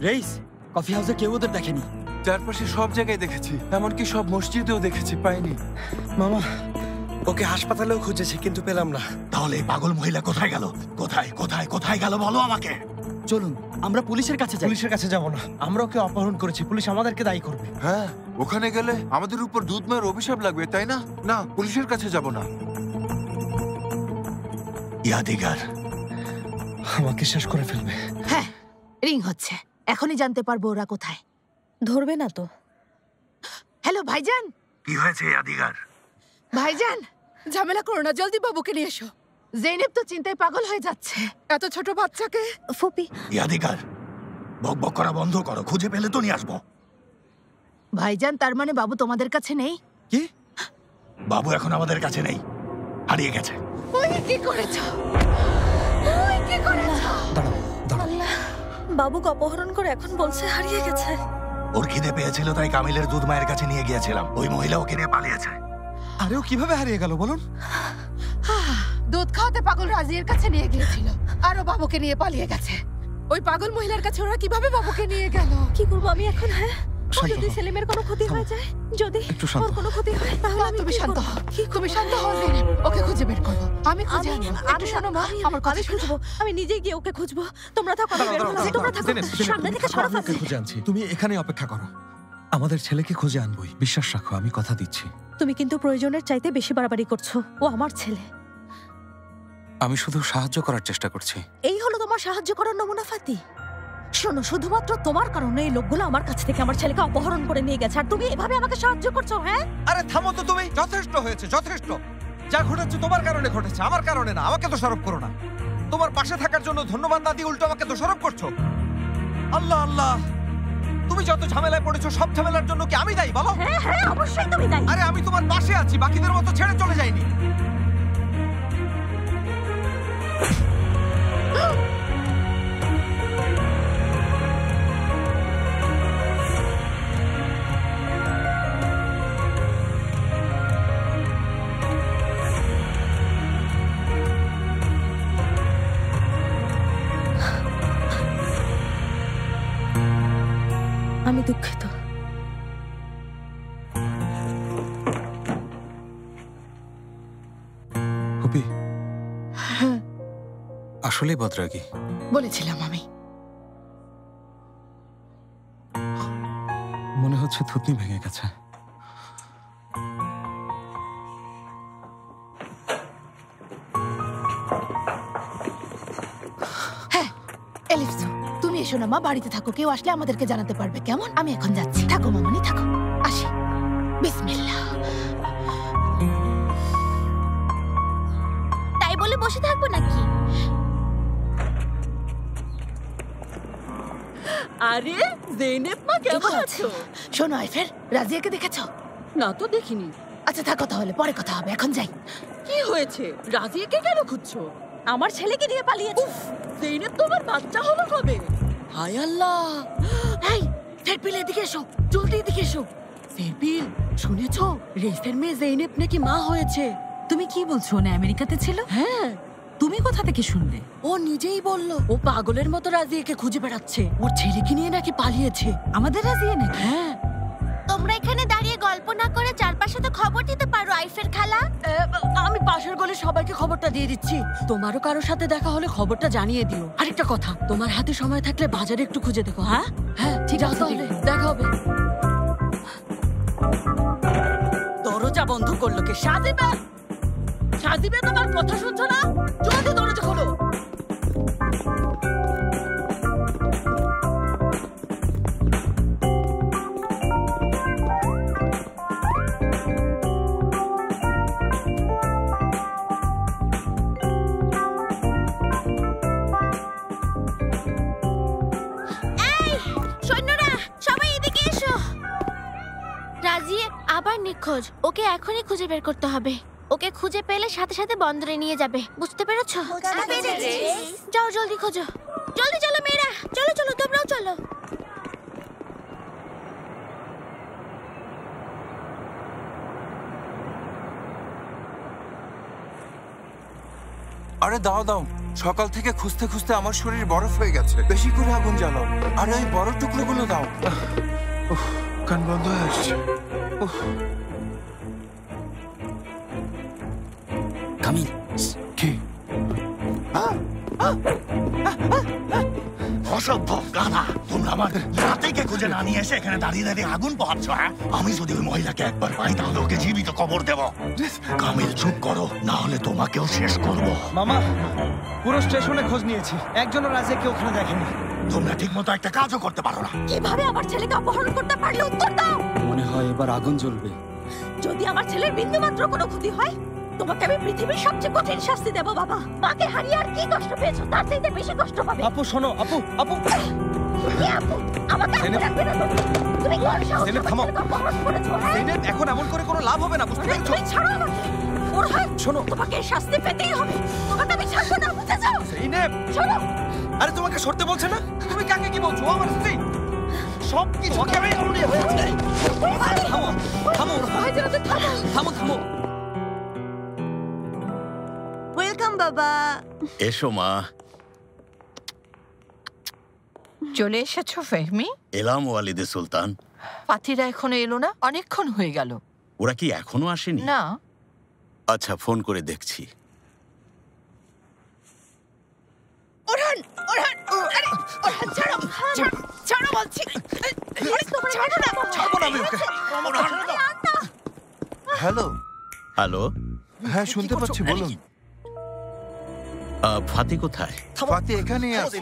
রেইস, কফি হাউসে কেউ ওদের দেখেনি। চারপাশে সব জায়গায় দেখেছি, এমনকি সব মসজিদেও দেখেছি, পাইনি। মামা, ওকে হাসপাতালেও খুঁজেছি কিন্তু পেলাম না। তাহলে এই পাগল মহিলা কোথায় গেল? কোথায় কোথায় কোথায় গেল বলো আমাকে। চলুন আমরা পুলিশের কাছে যাই। পুলিশের কাছে যাব না, আমরা ওকে অপহরণ করেছি, পুলিশ আমাদেরকে দায়ী করবে। হ্যাঁ, ওখানে গেলে আমাদের উপর দুধ মায়ের অভিশাপ লাগবে, তাই না? না, পুলিশের কাছে যাব না। ইয়াদিগার আমাকে শেষ করে ফেলবে। হ্যাঁ, রিং হচ্ছে, এখনই জানতে পারবো ওরা কোথায়। ধরবে না তো? হ্যালো ভাইজান। কি হয়েছে ইয়াদিগার? ভাইজান, ঝামেলা করো না, জলদি বাবুকে নিয়ে এসো। জেনেব তো চিন্তায় পাগল হয়ে যাচ্ছে, এত ছোট বাচ্চাকে। ফুপি। ইয়াদিগার, বকবক করা বন্ধ করো, খুঁজে পেলে তো নিয়ে আসবো। ভাইজান, তার মানে বাবু তোমাদের কাছে নেই? কি? বাবু এখন আমাদের কাছে নেই, হারিয়ে গেছে। ওই কি করেছো? ওই কি করেছো? আল্লাহ, বাবুকে অপহরণ করে এখন বলছে হারিয়ে গেছে। ওর খিদে পেয়েছিল তাই কামিলের দুধ মায়ের কাছে নিয়ে গিয়েছিলাম, ওই মহিলা ওকে নিয়ে পালিয়েছে। আরে ও কিভাবে হারিয়ে গেল বলুন? দুধ খাওয়াতে পাগল রাজিয়ার কাছে নিয়ে গিয়েছিল, আর ও বাবুকে নিয়ে পালিয়ে গেছে। ওই পাগল মহিলার কাছে ওরা কিভাবে বাবুকে নিয়ে গেল? কি করবো আমি এখন? হ্যাঁ, যদি সেলিমের কোনো ক্ষতি হয়ে যায়, যদি ওর কোনো ক্ষতি হয় তাহলে আমি তুমি শান্ত হও, তুমি শান্ত হও জেনেব, ওকে খুঁজে বের করবো। আমি খুঁজে আনবো। একটু শোনো মা, আমার কথা খুঁজবো, আমি নিজেই গিয়ে ওকে খুঁজবো। তোমরা থাকো, আমি বের হলাম, তোমরা থাকো। সামনে থেকে সরো ফাঁকি। খুঁজে আনছি, তুমি এখানে অপেক্ষা করো। আমাদের ছেলেকে খুঁজে আনবই, বিশ্বাস রাখো, আমি কথা দিচ্ছি। তুমি কিন্তু প্রয়োজনের চাইতে বেশি বাড়াবাড়ি করছো। ও আমার ছেলে। আমি শুধু সাহায্য করার চেষ্টা করছি। এই হলো তোমার সাহায্য করার নমুনা ফাতি? শোনো, শুধুমাত্র তোমার কারণে এই লোকগুলো আমার কাছ থেকে আমার ছেলেকে অপহরণ করে নিয়ে গেছে, আর তুমি এভাবে আমাকে সাহায্য করছো? হ্যাঁ, আরে থামো তো তুমি, যথেষ্ট হয়েছে, যথেষ্ট। যা ঘটেছে তোমার কারণে ঘটেছে, আমার কারণে না। আমাকে দোষারোপ করো না। তোমার পাশে থাকার জন্য ধন্যবাদ না দিয়ে উল্টো আমাকে দোষারোপ করছো। আল্লাহ আল্লাহ, তুমি যত ঝামেলায় পড়েছো সব ঝামেলার জন্য কি আমি দায়ী বলো? হ্যাঁ হ্যাঁ, অবশ্যই তুমি দায়ী। আরে আমি তোমার পাশে আছি, বাকিদের মতো ছেড়ে চলে যাইনি। আমি দুঃখিত। হুপি, আসলেই বদরাগী। বলেছিলাম আমি। মনে হচ্ছে থুতনি ভেঙে গেছে। হ্যাঁ, এলিফসো, তুমি এসো না মা, বাড়িতে থাকো। কেউ আসলে আমাদেরকে জানাতে পারবে, কেমন? আমি এখন যাচ্ছি। থাকো মামনি, থাকো। আসি। বিসমিল্লাহ। তাই বলে বসে থাকবো নাকি? আরে জেনেব মা, কেমন আছো? শোনো আইফের, রাজিয়াকে দেখেছো? না তো দেখিনি। আচ্ছা থাকো, তাহলে পরে কথা হবে, এখন যাই। কি হয়েছে? রাজিয়াকে কেন খুঁজছো? আমার ছেলেকে নিয়ে পালিয়েছে। জেনেব তোমার বাচ্চা হলো কবে? হায় আল্লাহ! এই ফেরপিল, এদিকে এসো, জলদি এদিকে এসো। ফেরপিল, শুনেছো রেসের মেয়ে জেনেব নাকি মা হয়েছে? তুমি কি বলছো? না আমেরিকাতে ছিল? হ্যাঁ। তুমি কোথা থেকে শুনলে? ও নিজেই বলল। ও পাগলের মতো রাজিয়াকে খুঁজে বেড়াচ্ছে, ওর ছেলেকে নিয়ে নাকি পালিয়েছে। আমাদের রাজিয়া নাকি? হ্যাঁ। তোমরা এখানে দাঁড়িয়ে গল্প না করে চারপাশে তো খবর দিতে পারো আইফের খালা। আমি পাশের গলে সবাইকে খবরটা দিয়ে দিচ্ছি। তোমারও কারোর সাথে দেখা হলে খবরটা জানিয়ে দিও। আরেকটা কথা, তোমার হাতে সময় থাকলে বাজারে একটু খুঁজে দেখো। হ্যাঁ হ্যাঁ, ঠিক আছে, তাহলে দেখা হবে। দরজা বন্ধ করলো কে? সাজিবা, সাজিবা, তোমার কথা শুনছো না? জলদি দরজা খোলো। আবার নিখোঁজ। ওকে এখনই খুঁজে বের করতে হবে। ওকে খুঁজে পেলে সাথে সাথে বন্দরে নিয়ে যাবে, বুঝতে পেরেছো? যাও জলদি খোঁজো, জলদি চলো মেয়েরা, চলো চলো, তোমরাও চলো। আরে দাও দাও, সকাল থেকে খুঁজতে খুঁজতে আমার শরীর বরফ হয়ে গেছে। বেশি করে আগুন জ্বালাও আর এই বড় টুকরোগুলো দাও। কান বন্ধ হয়ে আসছে। কামিল কি? অসভ্য গাধা, তোমরা আমার রাতেকে খুঁজে না নিয়ে এসে এখানে দাঁড়িয়ে দাঁড়িয়ে আগুন পোহাচ্ছ। হ্যাঁ, আমি যদি ওই মহিলাকে একবার পাই তাহলে ওকে জীবিত কবর দেব। কামিল চুপ করো, না হলে তোমাকেও শেষ করব। মামা, পুরো স্টেশনে খোঁজ নিয়েছি, একজনও রাজেকে ওখানে দেখেনি। তোমরা ঠিক মতো একটা কাজও করতে পারো না। কিভাবে আমার ছেলেকে অপহরণ করতে পারলে উত্তর দাও। মনে হয় এবার আগুন জ্বলবে। যদি আমার ছেলের বিন্দুমাত্র কোনো ক্ষতি হয়, তোমাকে আমি পৃথিবীর সবচেয়ে কঠিন শাস্তি দেব। বাবা, মাকে হারিয়ে আর কি কষ্ট পেয়েছো, তার চাইতে বেশি কষ্ট পাবে। আপু শোনো, আপু আপু আমাকে রাখবে না তুমি। তুমি কোন সাহসে ছেলেকে অপহরণ করেছো? জেনেব, এখন এমন করে কোনো লাভ হবে না, বুঝতে পেরেছো? তুমি ছাড়ো আমাকে। ওরহান, শোনো, তোমাকে শাস্তি পেতেই হবে। তোমাকে আমি ছাড়বো না, বুঝে যাও। জেনেব, শোনো। আরে তোমাকে সরতে বলছে না? তুমি কাকে কি বলছো? ও আমার স্ত্রী। সব কিছু আমি করতে হয়েছে। থামো থামো ভাইজান, থামো থামো থামো। ওয়েলকাম বাবা। এসো মা। চলে এসেছো ফেহমি? এলাম ওয়ালিদে সুলতান। পাতিরা এখনো এলো না? অনেকক্ষণ হয়ে গেল। ওরা কি এখনো আসেনি? না। আচ্ছা, ফোন করে দেখছি। ওরহান, ওরহান, আরে ওরহান ছাড়ো, ছাড়ো বলছি। ছাড়ো না, ছাড়বো না আমি ওকে। Hello hello. হ্যাঁ, শুনতে পাচ্ছি, বলুন। ফাতি কোথায়? ফাতি এখানেই আছে,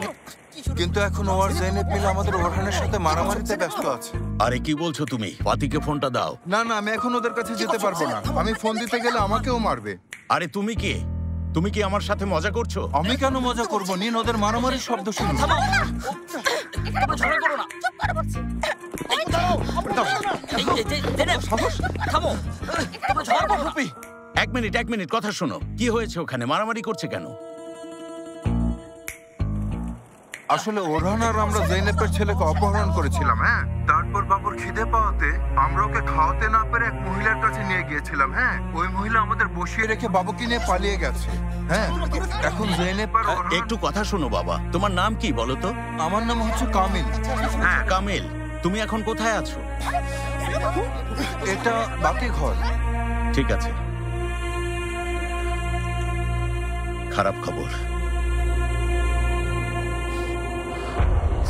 কিন্তু এখন ও আর জেনেব মিলে আমাদের ওরহানের সাথে মারামারিতে ব্যস্ত আছে। আরে কি বলছো তুমি? ফাতিকে ফোনটা দাও। না না, আমি এখন ওদের কাছে যেতে পারবো না। আমি ফোন দিতে গেলে আমাকেও মারবে। আরে তুমি কে? তুমি কি আমার সাথে মজা করছো? আমি কেন মজা করবো? নিন ওদের মারামারির শব্দ শুনুন। এক মিনিট, কথা শোনো। কি হয়েছে ওখানে? মারামারি করছে কেন? আসলে ওরহান আর আমরা জেনেবের ছেলেকে অপহরণ করেছিলাম। হ্যাঁ, তারপর বাবুর খিদে পাওয়াতে আমরা ওকে খাওয়াতে না পেরে এক মহিলার কাছে নিয়ে গিয়েছিলাম। হ্যাঁ, ওই মহিলা আমাদের বসিয়ে রেখে বাবুকে নিয়ে পালিয়ে গেছে। হ্যাঁ, এখন জেনেব আর একটু কথা শোনো বাবা। তোমার নাম কি বলো তো? আমার নাম হচ্ছে কামিল। হ্যাঁ কামিল, তুমি এখন কোথায় আছো? এটা বাকি ঘর। ঠিক আছে। খারাপ খবর,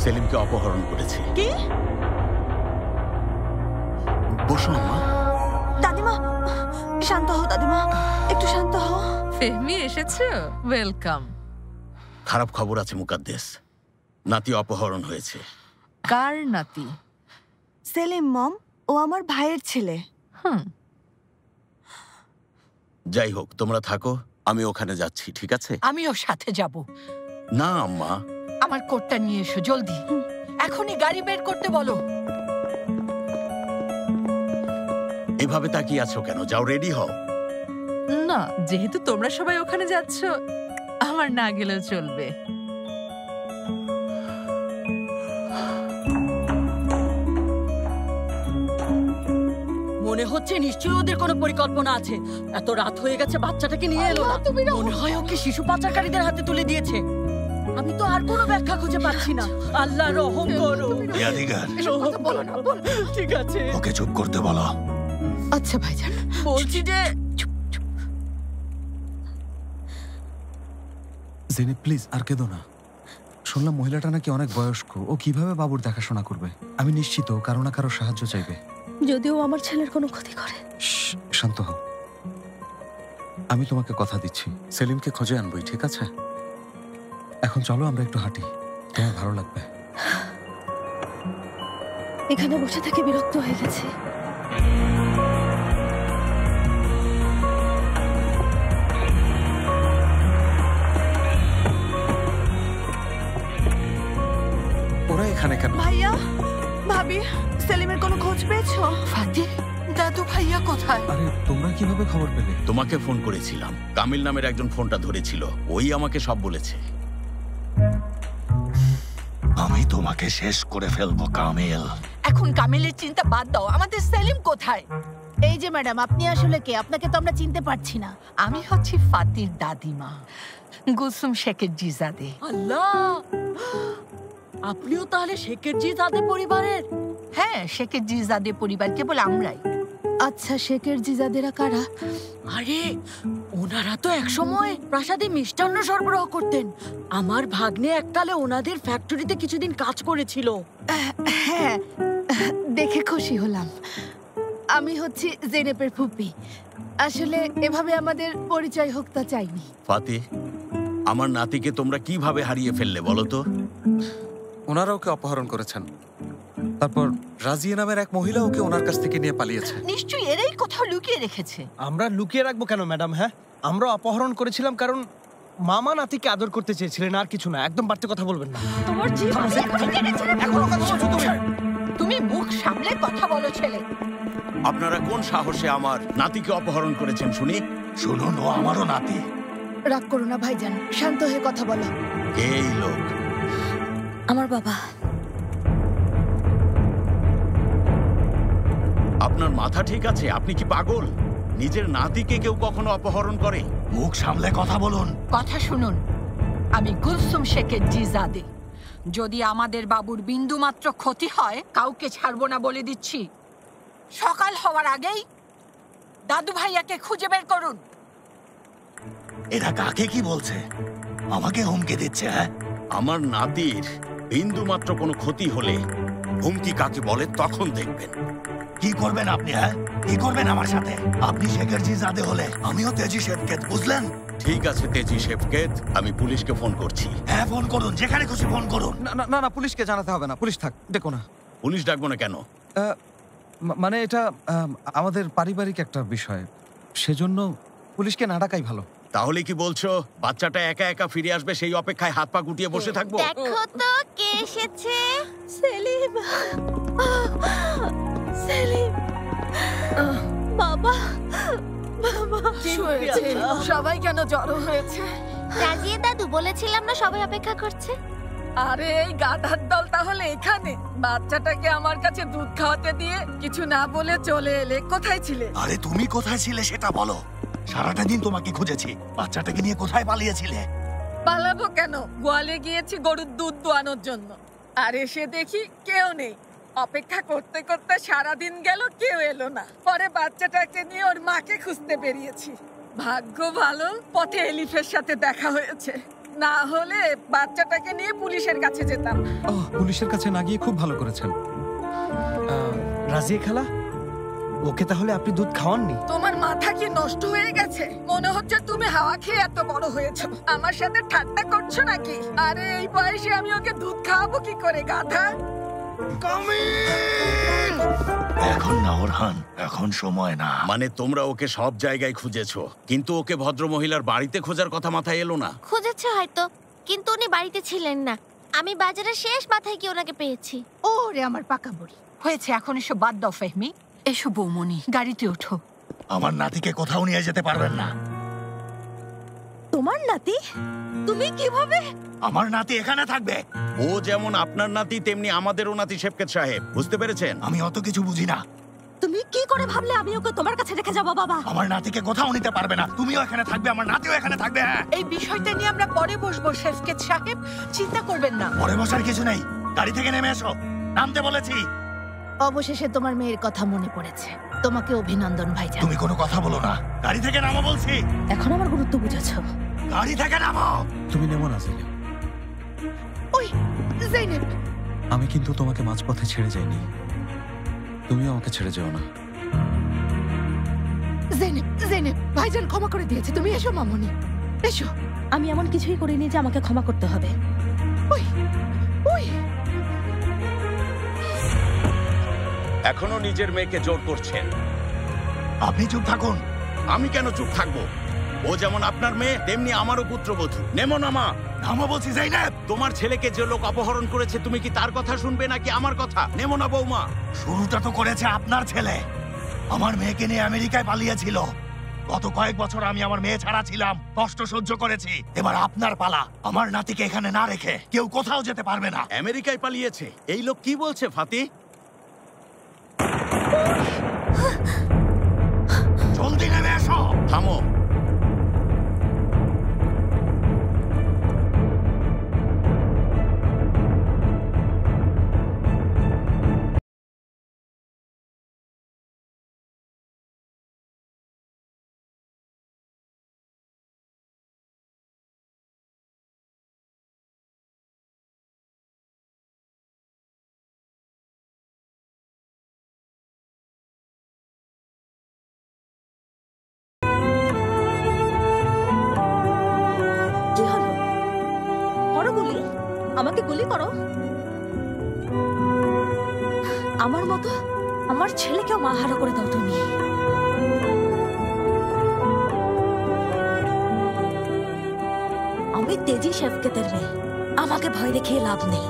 সেলিমকে অপহরণ করেছে। কি? বসো মা। দাদিমা, শান্ত হও দাদিমা, একটু শান্ত হও। ফেহমি এসেছো? ওয়েলকাম। খারাপ খবর আছে মুকাদ্দেস, নাতি অপহরণ হয়েছে। কার নাতি? সেলিম মম, ও আমার ভাইয়ের ছেলে। যাই হোক, তোমরা থাকো, আমি ওখানে যাচ্ছি। ঠিক আছে? আমিও সাথে যাব। না আম্মা। আমার কোটটা নিয়ে এসো জলদি। এখনই গাড়ি বের করতে বলো। এভাবে তাকিয়ে আছো কেন? যাও, রেডি হও। না, যেহেতু তোমরা সবাই ওখানে যাচ্ছ, আমার না গেলেও চলবে। মনে হচ্ছে নিশ্চয়ই ওদের কোনো পরিকল্পনা আছে। এত রাত হয়ে গেছে, বাচ্চাটাকে নিয়ে এলো না। মনে হয় ওকে শিশু পাচারকারীদের হাতে তুলে দিয়েছে। আমি তো আর কোনো ব্যাখ্যা খুঁজে পাচ্ছি না। আল্লাহ রহম করো। ঠিক আছে, ওকে চুপ করতে বলো। আচ্ছা ভাইজান, বলছি যে জেনে প্লিজ আর কেঁদো না। শুনলাম মহিলাটা নাকি অনেক বয়স্ক। ও কিভাবে বাবুর দেখাশোনা করবে? আমি নিশ্চিত ও কারো না কারো সাহায্য চাইবে। যদিও আমার ছেলের কোনো ক্ষতি করে। শান্ত হও, আমি তোমাকে কথা দিচ্ছি, সেলিমকে খোঁজে আনবই। ঠিক আছে? এখন চলো আমরা একটু হাঁটি, তোমার ভালো লাগবে। এখানে বসে থেকে বিরক্ত হয়ে গেছে। ওরা এখানে কেন? ভাইয়া, ভাবি, সেলিমের কোনো খোঁজ পেয়েছো? ফাতি, দাদু ভাইয়া কোথায়? আরে তোমরা কিভাবে খবর পেলে? তোমাকে ফোন করেছিলাম, কামিল নামের একজন ফোনটা ধরেছিল, ওই আমাকে সব বলেছে। আমি তোমাকে শেষ করে ফেলবো কামিল। এখন কামিলের চিন্তা বাদ দাও, আমাদের সেলিম কোথায়? এই যে ম্যাডাম, আপনি আসলে কে? আপনাকে তো আমরা চিনতে পারছি না। আমি হচ্ছি ফাতির দাদিমা, গুলসুম শেখের জিজাদে। আল্লাহ, আপনিও তাহলে শেখের জিজাদে পরিবারের? হ্যাঁ, শেখের জিজাদে পরিবার কেবল আমরাই। আচ্ছা, শেখের জিজাদেরা কারা? আরে ওনারা তো একসময় প্রাসাদে মিষ্টান্ন সরবরাহ করতেন। আমার ভাগ্নে এককালে ওনাদের ফ্যাক্টরিতে কিছুদিন কাজ করেছিল। হ্যাঁ, দেখে খুশি হলাম। আমি হচ্ছি জেনেপের ফুপি। আসলে এভাবে আমাদের পরিচয় হোক তা চাইনি। ফাতি, আমার নাতিকে তোমরা কিভাবে হারিয়ে ফেললে বলো তো? ওনারা ওকে অপহরণ করেছেন, তারপর রাজিয়া নামের এক মহিলা ওকে ওনার কাছ থেকে নিয়ে পালিয়েছে। নিশ্চয়ই এরাই কোথাও লুকিয়ে রেখেছে। আমরা লুকিয়ে রাখবো কেন ম্যাডাম? হ্যাঁ, আমরা অপহরণ করেছিলাম কারণ মামা নাতিকে আদর করতে চেয়েছিলেন, আর কিছু না। একদম বাড়তি কথা বলবেন না। তুমি মুখ সামলে কথা বলো ছেলে। আপনারা কোন সাহসে আমার নাতিকে অপহরণ করেছেন শুনি? শুনুন, ও আমারও নাতি। রাগ করো না ভাইজান, শান্ত হয়ে কথা বলো। এই লোক আমার বাবা। আপনার মাথা ঠিক আছে? আপনি কি পাগল? নিজের নাতিকে কেউ কখনো অপহরণ করে? মুখ সামলে কথা বলুন। কথা শুনুন, আমি গুলসুম শেখের জিজাদে। যদি আমাদের বাবুর বিন্দু মাত্র ক্ষতি হয়, কাউকে ছাড়বো না বলে দিচ্ছি। সকাল হওয়ার আগেই দাদু ভাইয়াকে খুঁজে বের করুন। এরা কাকে কি বলছে? আমাকে হুমকি দিচ্ছে? হ্যাঁ, আমার নাতির বিন্দু মাত্র কোনো ক্ষতি হলে হুমকি কাকে বলে তখন দেখবেন। কি করবেন আপনি? হ্যাঁ, কি করবেন আমার সাথে? আপনি শেখের জিজাদে হলে আমিও তেজি শেফকেত, বুঝলেন? ঠিক আছে তেজি শেফকেত, আমি পুলিশকে ফোন করছি। হ্যাঁ, ফোন করুন, যেখানে খুশি ফোন করুন। না না, পুলিশকে জানাতে হবে না। পুলিশ থাক, দেখো না। পুলিশ ডাকবো না কেন? মানে এটা আমাদের পারিবারিক একটা বিষয়, সেজন্য পুলিশকে না ডাকাই ভালো। তাহলে কি বলছো বাচ্চাটা একা একা ফিরে আসবে, সেই অপেক্ষায় হাত পা গুটিয়ে বসে থাকবো? দেখো তো কে এসেছে। সেলিম, সেলিম, বাবা, বাবা। কি হয়েছে? সবাই কেন জড়ো হয়েছে? রাজিয়া দাদু বলেছিলাম না সবাই অপেক্ষা করছে। আরে এই গাধার দল তাহলে এখানে? বাচ্চাটাকে আমার কাছে দুধ খাওয়াতে দিয়ে কিছু না বলে চলে এলে। কোথায় ছিলে? আরে তুমি কোথায় ছিলে সেটা বলো। সারাটা দিন তোমাকে খুঁজেছি। বাচ্চাটাকে নিয়ে কোথায় পালিয়েছিলে? পালাবো কেন? গোয়ালে গিয়েছি গরুর দুধ দোয়ানোর জন্য, আর এসে দেখি কেউ নেই। অপেক্ষা করতে করতে সারাদিন গেল, কেউ এলো না। পরে বাচ্চাটাকে নিয়ে ওর মাকে খুঁজতে বেরিয়েছি। ভাগ্য ভালো, পথে এলিফের সাথে দেখা হয়েছে, না হলে বাচ্চাটাকে নিয়ে পুলিশের কাছে যেতাম। পুলিশের কাছে না গিয়ে খুব ভালো করেছেন। রাজিয়া খালা, ওকে তাহলে আপনি দুধ খাওয়াননি? তোমার মাথা কি নষ্ট হয়ে গেছে? মনে হচ্ছে তুমি হাওয়া খেয়ে এত বড় হয়েছো। আমার সাথে ঠাট্টা করছো নাকি? আরে এই বয়সে আমি ওকে দুধ খাওয়াবো কি করে, গাধা? এখন না ওরহান, এখন সময় না। মানে তোমরা ওকে সব জায়গায় খুঁজেছো, কিন্তু ওকে ভদ্র মহিলার বাড়িতে খোঁজার কথা মাথায় এলো না? খুঁজেছে হয়তো, কিন্তু উনি বাড়িতে ছিলেন না। আমি বাজারের শেষ মাথায় গিয়ে ওনাকে পেয়েছি। ওরে আমার পাকা বুড়ি হয়েছে, এখন এসব বাদ দাও ফেহমি। এসো বৌমনি, গাড়িতে ওঠো। আমার নাতিকে কোথাও নিয়ে যেতে পারবেন না। তোমার নাতি? তুমি কিভাবে? আমার নাতি এখানে থাকবে। ও যেমন আপনার নাতি তেমনি আমাদেরও নাতি শেফকেত সাহেব, বুঝতে পেরেছেন? আমি অত কিছু বুঝি না। তুমি কি করে ভাবলে আমি ওকে তোমার কাছে রেখে যাবো? বাবা, আমার নাতিকে কোথাও নিতে পারবে না। তুমিও এখানে থাকবে, আমার নাতিও এখানে থাকবে। এই বিষয়টা নিয়ে আমরা পরে বসবো শেফকেত সাহেব, চিন্তা করবেন না। পরে বসার কিছু নেই, গাড়ি থেকে নেমে এসো। নামতে বলেছি। অবশেষে তোমার মেয়ের কথা মনে পড়েছে। তোমাকে অভিনন্দন ভাইজান। তুমি কোনো কথা বলো না, গাড়ি থেকে নামো বলছি। এখন আমার গুরুত্ব বুঝেছো? গাড়ি থেকে নামো। তুমি নেমো না সেলিম। ওই জেনেব, আমি কিন্তু তোমাকে মাঝপথে ছেড়ে যাইনি, তুমিও আমাকে ছেড়ে যেও না। জেনেব, জেনেব, ভাইজান ক্ষমা করে দিয়েছে। তুমি এসো মামুনি, এসো। আমি এমন কিছুই করিনি যে আমাকে ক্ষমা করতে হবে। ওই ওই এখনো নিজের মেয়েকে জোর করছেন। আপনি চুপ থাকুন। আমি কেন চুপ থাকবো? ও যেমন আপনার মেয়ে তেমনি আমারও পুত্রবধূ। নেমো নামা। নামো বলছি যাইনাব। তোমার ছেলেকে যে লোক অপহরণ করেছে তুমি কি তার কথা শুনবে নাকি আমার কথা? নেমো না বৌমা। শুরুটা তো করেছে আপনার ছেলে। আমার মেয়েকে নিয়ে আমেরিকায় পালিয়েছিল। গত কয়েক বছর আমি আমার মেয়ে ছাড়া ছিলাম, কষ্ট সহ্য করেছি। এবার আপনার পালা। আমার নাতিকে এখানে না রেখে কেউ কোথাও যেতে পারবে না। আমেরিকায় পালিয়েছে? এই লোক কি বলছে ফাতি? থামো। কি হলো? করো গুলি, আমাকে গুলি করো। আমার মতো আমার ছেলেকেও মাহারা করে দাও তুমি। আমি তেজি শেফকেতের মেয়ে, আমাকে ভয় দেখিয়ে লাভ নেই।